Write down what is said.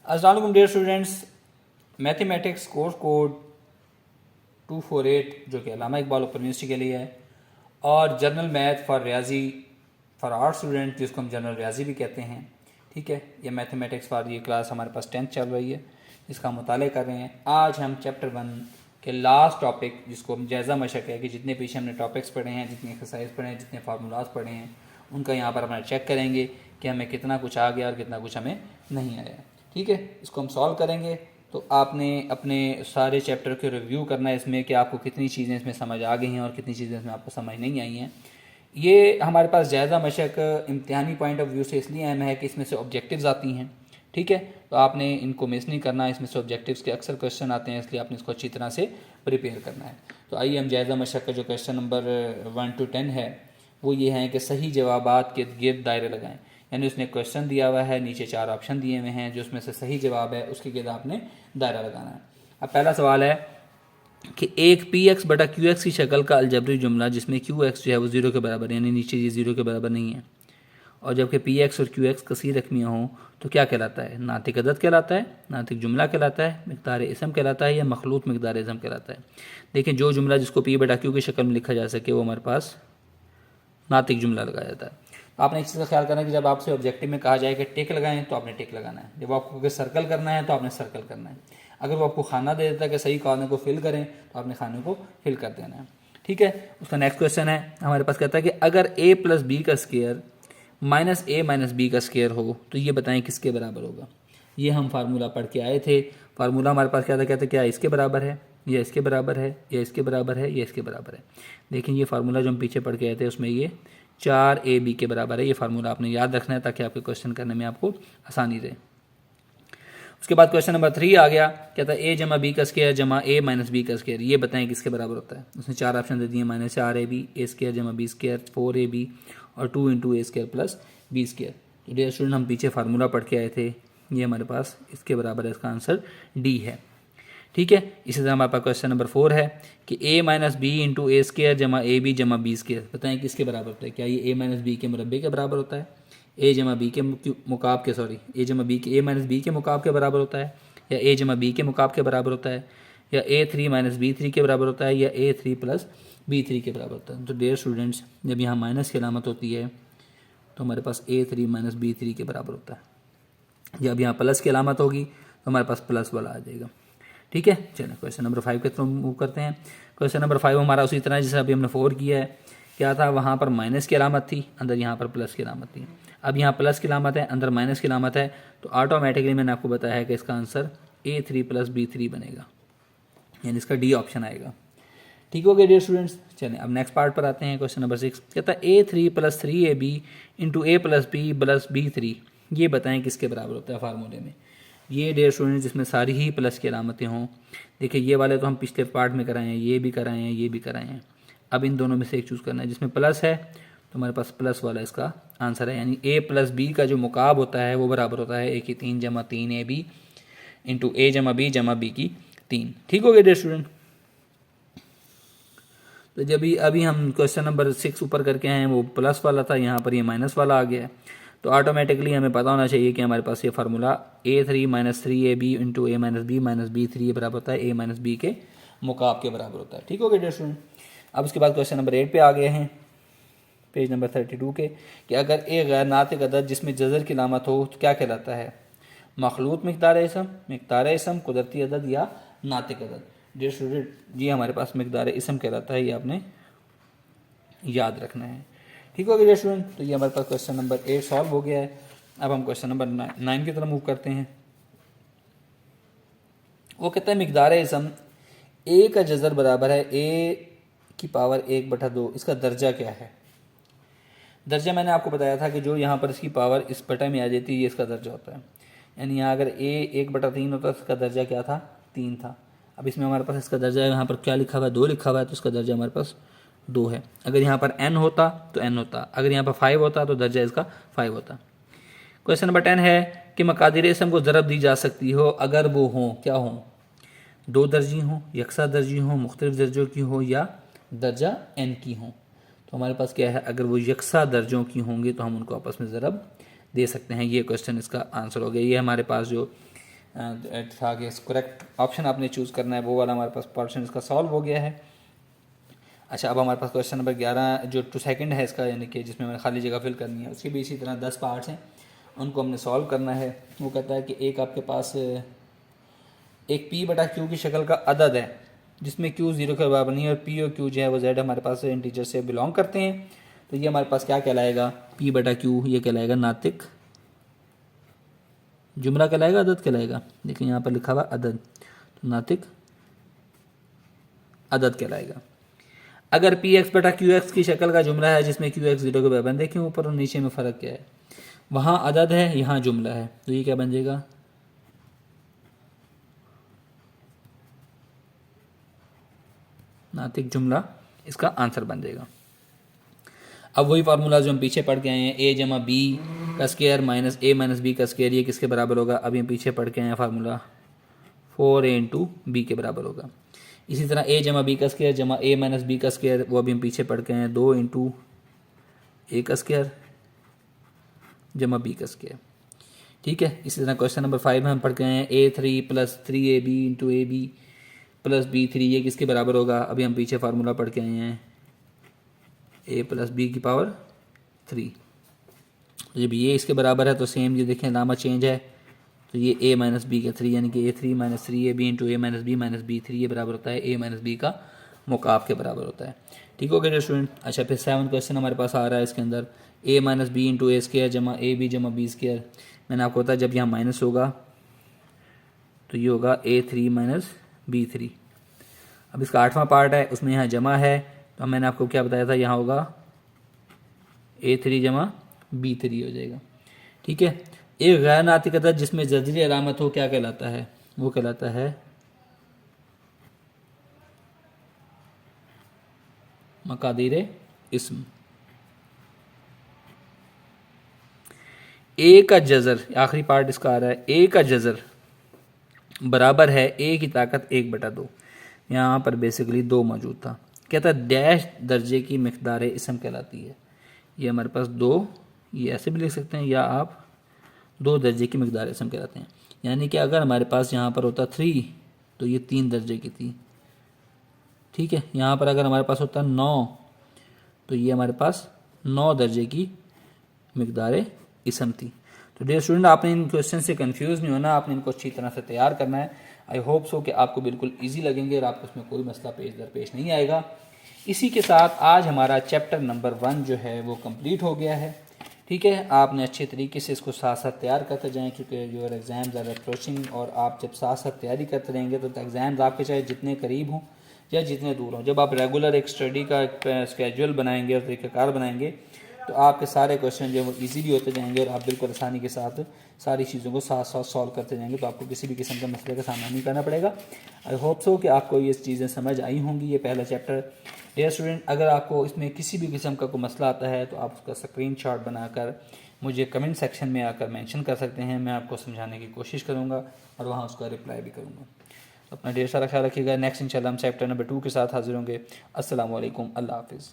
अस्सलाम वालेकुम dear students, mathematics course code 248 जो कि अल्लामा इकबाल ओपन यूनिवर्सिटी के लिए है, और जर्नल मैथ फॉर रियाजी फॉर आर्ट स्टूडेंट जिसको हम जनरल रियाजी भी कहते हैं। ठीक है, ये मैथमेटिक्स फॉर ये क्लास हमारे पास 10th चल रही है, इसका हम मुताले कर रहे हैं। आज हम चैप्टर 1 के लास्ट टॉपिक जिसको हम जायज़ा मशक है कि जितने पीछे हमने टॉपिक्स पढ़े हैं, जितनी एक्सरसाइज पढ़े हैं, जितने फार्मूलाज पढ़े हैं, उनका यहाँ पर अपना चेक करेंगे कि हमें कितना कुछ आ गया और कितना कुछ हमें नहीं आया। ठीक है, इसको हम सॉल्व करेंगे। तो आपने अपने सारे चैप्टर के रिव्यू करना है इसमें कि आपको कितनी चीज़ें इसमें समझ आ गई हैं और कितनी चीज़ें इसमें आपको समझ नहीं आई हैं। ये हमारे पास जायज़ा मशक इम्तिहानी पॉइंट ऑफ व्यू से इसलिए अहम है कि इसमें से ऑब्जेक्टिव्स आती हैं। ठीक है, तो आपने इनको मिस नहीं करना, इसमें से ऑब्जेक्टिव्स के अक्सर क्वेश्चन आते हैं, इसलिए आपने इसको अच्छी तरह से प्रिपेयर करना है। तो आइए हम जायज़ा मशक का जो क्वेश्चन नंबर 1 to 10 है वो ये हैं कि सही जवाबात के गिर्द दायरे लगाएं। यानी उसने क्वेश्चन दिया हुआ है, नीचे 4 ऑप्शन दिए हुए हैं, जो उसमें से सही जवाब है उसके गिर्द आपने दायरा लगाना है। अब पहला सवाल है कि एक पी एक्स बटा क्यू एक्स की शक्ल का अलजबरी जुमला जिसमें क्यू एक्स जो है वो 0 के बराबर है, यानी नीचे ये 0 के बराबर नहीं है, और जबकि पी एक्स और क्यू एक्स कसीर रकमियाँ हों तो क्या कहलाता है? नातिक अदद कहलाता है, नातिक जुमला कहलाता है, मिक़दार इसम कहलाता है, या मखलूत मिक़दार इसम कहलाता है। देखें, जो जुमला जिसको पी बटा क्यू की शक्ल में लिखा जा सके वो हमारे पास नातिक जुमला लगाया जाता है। आपने एक चीज़ का ख्याल करना है कि जब आपसे ऑब्जेक्टिव में कहा जाए कि टिक लगाएं तो आपने टिक लगाना है, जब आपको अगर सर्कल करना है तो आपने सर्कल करना है, अगर वो आपको खाना दे देता है कि सही खाने को फिल करें तो आपने खाने को फिल कर देना है। ठीक है, उसका नेक्स्ट क्वेश्चन है हमारे पास, कहता है कि अगर a प्लस बी का स्क्वायर माइनस ए माइनस बी का स्क्वायर हो तो ये बताएं किसके बराबर होगा। ये हम फार्मूला पढ़ के आए थे। फार्मूला हमारे पास क्या था, कहते क्या इसके बराबर है, या इसके बराबर है, या इसके बराबर है, या इसके बराबर है। देखिए, ये फार्मूला जो हम पीछे पढ़ के आए थे उसमें ये 4ab के बराबर है। ये फार्मूला आपने याद रखना है ताकि आपके क्वेश्चन करने में आपको आसानी रहे। उसके बाद क्वेश्चन नंबर 3 आ गया, कहता है a जमा बी का स्क्वायर जमा a माइनस बी का स्क्वायर, ये बताएं किसके बराबर होता है। उसने 4 ऑप्शन दे दिए, माइनस 4ab, ए स्क्वायर जमा बी स्क्वायर, 4ab और 2 into a square plus B square. तो डियर स्टूडेंट, हम पीछे फार्मूला पढ़ के आए थे, ये हमारे पास इसके बराबर है, इसका आंसर डी है। ठीक है, इसी तरह हमारे पास क्वेश्चन नंबर 4 है कि a minus b into a square जमा ए बी जमा बी स्क्वायर, बताएं किसके बराबर होता है। क्या ये a माइनस बी के मुरब्बे के बराबर होता है, a जमा बी के मुकाब के a जमा बी के a माइनस बी के मुकाब के बराबर होता है, या a जमा बी के मुकाब के बराबर होता है, या a3 माइनस b3 के बराबर होता है, या a3 प्लस b3 के बराबर होता है। तो डियर स्टूडेंट्स, जब यहाँ माइनस की अलामत होती है तो हमारे पास a3 माइनस b3 के बराबर होता है। जब यहाँ प्लस की अलामत होगी तो हमारे पास प्लस वाला आ जाएगा। ठीक है, चलिए क्वेश्चन नंबर 5 के थ्रू मूव करते हैं। क्वेश्चन नंबर 5 हमारा उसी तरह जैसे अभी हमने 4 किया है। क्या था, वहाँ पर माइनस की अलामत थी, अंदर यहाँ पर प्लस की अलामत थी। अब यहाँ प्लस की अलामत है, अंदर माइनस की अलामत है, तो ऑटोमेटिकली मैंने आपको बताया है कि इसका आंसर a3 प्लस b3 बनेगा, यानी इसका डी ऑप्शन आएगा। ठीक हो गया डियर स्टूडेंट्स। चलें अब नेक्स्ट पार्ट पर आते हैं। क्वेश्चन नंबर 6 कहता है a3 प्लस 3ab इंटू ए प्लस बी प्लस b3, ये बताएं किसके बराबर होता है फार्मूले में। ये डियर स्टूडेंट्स जिसमें सारी ही प्लस की अलामतें हों। देखिए, ये वाले तो हम पिछले पार्ट में कराए हैं, ये भी कराए हैं, ये भी कराए हैं। अब इन दोनों में से एक चूज़ करना है। जिसमें प्लस है तो हमारे पास प्लस वाला इसका आंसर है, यानी a प्लस बी का जो मुकाब होता है वो बराबर होता है a की 3 जमा 3ab इंटू ए जमा बी की 3। ठीक हो गया डियर स्टूडेंट। तो जब अभी हम क्वेश्चन नंबर 6 ऊपर करके आए हैं वो प्लस वाला था, यहाँ पर ये माइनस वाला आ गया है, तो ऑटोमेटिकली हमें पता होना चाहिए कि हमारे पास ये formula a3 minus 3ab into A minus b3 बराबर होता है a माइनस बी के मुकाब के बराबर होता है। ठीक हो गया डियर स्टूडेंट। अब उसके बाद क्वेश्चन नंबर 8 पे आ गए हैं, पेज नंबर 32 के, कि अगर ए गैर नातिक अदद जिसमें जज़र की अलामत हो तो क्या कहलाता है। मखलूत मिक़दार इसम, कुदरती अदद या नातिक अदद। डियर स्टूडेंट, जी हमारे पास मिक़दार इसम कहलाता है, ये आपने याद रखना है। ठीक हो गया डियर स्टूडेंट। तो ये हमारे पास क्वेश्चन नंबर 8 सॉल्व हो गया है। अब हम क्वेश्चन नंबर 9 की तरफ मूव करते हैं। वो कहता है मिक़दार इसम ए का जज़र बराबर है a की पावर 1/2, इसका दर्जा क्या है। दर्जा मैंने आपको बताया था कि जो यहाँ पर इसकी पावर इस बटा में आ जाती है ये इसका दर्जा होता है, यानी यहाँ अगर a 1/3 होता तो इसका दर्जा क्या था, 3 था। अब इसमें हमारे पास इसका दर्जा यहाँ पर क्या लिखा हुआ है, 2 लिखा हुआ है, तो इसका दर्जा हमारे पास 2 है। अगर यहाँ पर n होता तो n होता, अगर यहाँ पर 5 होता तो दर्जा इसका 5 होता। क्वेश्चन नंबर 10 है कि मकादिर इसम को ज़रब दी जा सकती हो अगर वो हों, क्या हों, 2 दर्जी हों, यकसा दर्जी हों, मुख्तलिफ दर्जों की हो, या दर्जा n की हों। तो हमारे पास क्या है, अगर वो यकसा दर्जों की होंगी तो हम उनको आपस में ज़रब दे सकते हैं। ये क्वेश्चन इसका आंसर हो गया। ये हमारे पास जो था कि करेक्ट ऑप्शन आपने चूज़ करना है, वो वाला हमारे पास पोर्शन इसका सॉल्व हो गया है। अच्छा, अब हमारे पास क्वेश्चन नंबर 11 जो 2 सेकंड है इसका, यानी कि जिसमें मैंने खाली जगह फिल करनी है, उसके भी इसी तरह 10 पार्ट्स हैं, उनको हमने सॉल्व करना है। वो कहता है कि एक आपके पास एक पी बटा क्यू की शक्ल का अदद है जिसमें क्यू 0 के बराबर नहीं है और पी और क्यू जो है वो जेड हमारे पास इंटीजर से बिलोंग करते हैं। तो ये हमारे पास क्या कहलाएगा, पी बटा क्यू, ये कहलाएगा नातिक जुमला कहलाएगा, अदद कहलाएगा। देखिए यहाँ पर लिखा हुआ अदद, तो नातिक अदद कहलाएगा। अगर पी एक्स बटा क्यू एक्स की शक्ल का जुमला है जिसमें क्यू एक्स 0 के बराबर, देखें ऊपर और नीचे में फ़र्क क्या है, वहाँ अदद है यहाँ जुमला है, तो ये क्या बन जाएगा, नातिक जुमला इसका आंसर बन जाएगा। अब वही फार्मूला जो हम पीछे पढ़ के आए हैं, ए जमा बी का स्क्वायर माइनस ए माइनस बी का स्क्वायर, ये किसके बराबर होगा, अभी हम पीछे पढ़ के आए हैं फार्मूला 4a इंटू बी के बराबर होगा। इसी तरह ए जमा बी का स्क्वायर जमा ए माइनस बी का स्क्वायर, वो अभी हम पीछे पढ़ के आए हैं 2 इंटू ए का स्क्वायर जमा बी का स्क्वायर। ठीक है, इसी तरह क्वेश्चन नंबर 5 में हम पढ़ के आए हैं a3 plus 3ab into a b plus b3, ये किसके बराबर होगा, अभी हम पीछे फार्मूला पढ़ के आए हैं a प्लस बी की पावर 3। जब ये इसके बराबर है तो सेम ये देखें नामा चेंज है, तो ये a माइनस बी का 3 यानी कि a3 minus 3ab into A minus B 3 ये बराबर होता है a माइनस बी का मुकाब के बराबर होता है। ठीक हो गया स्टूडेंट। अच्छा, फिर 7 क्वेश्चन हमारे पास आ रहा है, इसके अंदर a minus b into a square जमा ए बी जमा बी स्क्वायर। मैंने आपको बताया जब यहाँ माइनस होगा तो ये होगा a3 माइनस b3। अब इसका 8वां पार्ट है, उसमें यहाँ जमा है, तो मैंने आपको क्या बताया था, यहाँ होगा a3 जमा b3 हो जाएगा। ठीक है, एक गैर नातिक अदद जिसमें ज़दरी अलामत हो क्या कहलाता है, वो कहलाता है मकादीर इस्म। ए का जज़र, आखिरी पार्ट इसका आ रहा है, ए का जज़र बराबर है ए की ताकत 1/2। यहाँ पर बेसिकली 2 मौजूद था, कहता है डैश दर्जे की मिकदार इसम कहलाती है। ये हमारे पास 2, ये ऐसे भी लिख सकते हैं या आप 2 दर्जे की मिकदार इसम कहलाते हैं। यानी कि अगर हमारे पास यहाँ पर होता 3 तो ये 3 दर्जे की थी। ठीक है, यहाँ पर अगर हमारे पास होता 9 तो ये हमारे पास 9 दर्जे की मिकदार इसम थी। तो डियर स्टूडेंट, आपने इन क्वेश्चन से कंफ्यूज नहीं होना, आपने इनको अच्छी तरह से तैयार करना है। आई होप सो कि आपको बिल्कुल इजी लगेंगे और आपको इसमें कोई मसला पेश दरपेश नहीं आएगा। इसी के साथ आज हमारा चैप्टर नंबर 1 जो है वो कंप्लीट हो गया है। ठीक है, आपने अच्छे तरीके से इसको साथ साथ तैयार करते जाएँ, क्योंकि योर एग्ज़ाम्स आर अप्रोचिंग, और आप जब साथ साथ तैयारी करते रहेंगे तो एग्ज़ाम्स आपके चाहे जितने करीब हों या जितने दूर हों, जब आप रेगुलर एक स्टडी का एक स्केड्यूल बनाएंगे और तरीक़ाकार बनाएंगे तो आपके सारे क्वेश्चन जो है वो ईजीली होते जाएंगे और आप बिल्कुल आसानी के साथ सारी चीज़ों को साथ साथ सॉल्व करते जाएंगे, तो आपको किसी भी किस्म के मसले का सामना नहीं करना पड़ेगा। आई होप सो कि आपको ये चीज़ें समझ आई होंगी। ये पहला चैप्टर। डियर स्टूडेंट, अगर आपको इसमें किसी भी किस्म का कोई मसला आता है तो आप उसका स्क्रीनशॉट बनाकर मुझे कमेंट सेक्शन में आकर मेंशन कर सकते हैं, मैं आपको समझाने की कोशिश करूँगा और वहाँ उसका रिप्लाई भी करूँगा। अपना ढेर सारा ख्याल रखिएगा। नेक्स्ट इंशाल्लाह हम चैप्टर नंबर 2 के साथ हाजिर होंगे। अस्सलाम वालेकुम, अल्लाह हाफिज़।